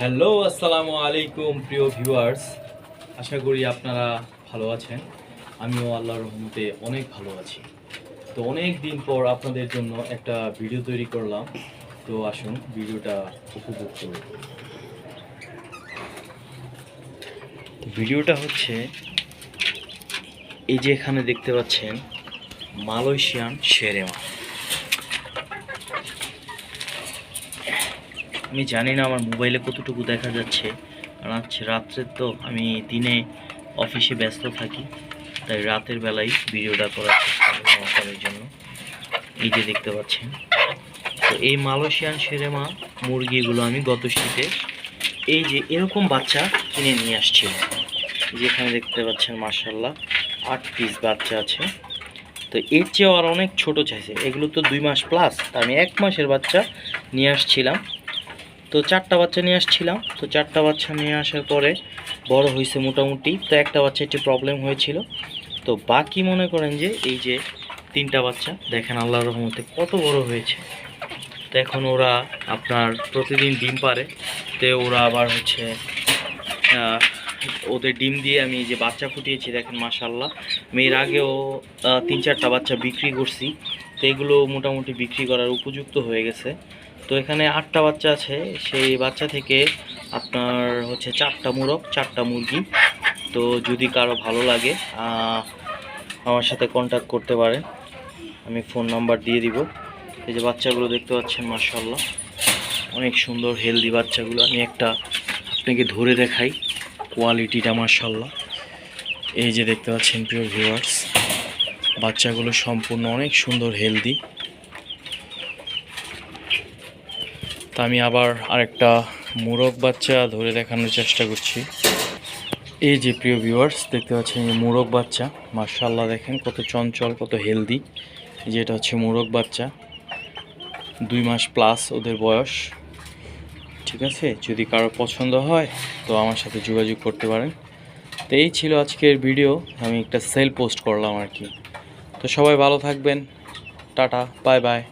Hello, আসসালামু আলাইকুম প্রিয় ভিউয়ার্স। আশা করি আপনারা ভালো আছেন। আমিও আল্লাহর রহমতে অনেক ভালো আছি। তো অনেক দিন পর আপনাদের জন্য একটা ভিডিও তৈরি করলাম। তো আসুন ভিডিওটা উপভোগ করুন। ভিডিওটা হচ্ছে এই যে এখানে দেখতে পাচ্ছেন মালয়েশিয়ান শেরেমা। আমি জানি না আমার মোবাইলে কতটুকু দেখা যাচ্ছে, কারণ আজকে রাত্রে তো আমি দিনে অফিসে ব্যস্ত থাকি, তাই রাতের বেলায় ভিডিওটা করার চেষ্টা করলাম আপনাদের জন্য। এই যে দেখতে পাচ্ছেন, তো এই মালয়েশিয়ান শেরেমা মুরগিগুলো আমি গত শীতে এই যে এরকম বাচ্চা কিনে নিয়ে আসছিলাম। যেখানে দেখতে পাচ্ছেন মাশাআল্লাহ 8 পিস বাচ্চা আছে। তো এর চেয়েও আর অনেক ছোট চাইছে, এগুলো তো 2 মাস প্লাস, তা আমি 1 মাসের বাচ্চা নিয়ে আসছিলাম। তো 4টা বাচ্চা নিয়ে আসছিলাম। তো 4টা বাচ্চা নিয়ে আসার পরে বড় হয়েছে মোটামুটি। তো একটা বাচ্চা একটু প্রবলেম হয়েছিল। তো বাকি মনে করেন যে এই যে 3টা বাচ্চা দেখেন আল্লাহর রহমতে কত বড় হয়েছে। তো এখন ওরা আপনার প্রতিদিন ডিম পারে। তো ওরা আবার হচ্ছে ওদের ডিম দিয়ে আমি যে বাচ্চা ফুটিয়েছি দেখেন মাশাআল্লাহ। আমি এর আগেও 3-4টা বাচ্চা বিক্রি করছি। তো এগুলো মোটামুটি বিক্রি করার উপযুক্ত হয়ে গেছে। তো এখানে 8টা বাচ্চা আছে, সেই বাচ্চা থেকে আপনার হচ্ছে 4টা মোরগ 4টা মুরগি। তো যদি কারো ভালো লাগে আমার সাথে কন্ট্যাক্ট করতে পারেন, আমি ফোন নাম্বার দিয়ে দিব। এই যে বাচ্চাগুলো দেখতে পাচ্ছেন মাশাআল্লাহ অনেক সুন্দর হেলদি বাচ্চাগুলো। আমি একটা আপনাকে ধরে দেখাই কোয়ালিটিটা মাশাআল্লাহ। এই যে দেখতে পাচ্ছেন প্রিয় ভিউয়ার্স, বাচ্চাগুলো সম্পূর্ণ অনেক সুন্দর হেলদি। তা আমি আবার আরেকটা মোরগ বাচ্চা ধরে দেখানোর চেষ্টা করছি। এই যে প্রিয় ভিউয়ার্স দেখতে পাচ্ছেন এই মোরগ বাচ্চা মাশাআল্লাহ, দেখেন কত চঞ্চল কত হেলদি। যেটা হচ্ছে মোরগ বাচ্চা, 2 মাস প্লাস ওদের বয়স। ঠিক আছে, যদি কারো পছন্দ হয় তো আমার সাথে যোগাযোগ করতে পারেন। তো এই ছিল আজকের ভিডিও, আমি একটা সেল পোস্ট করলাম আর কি। তো সবাই ভালো থাকবেন, টাটা, বাই বাই।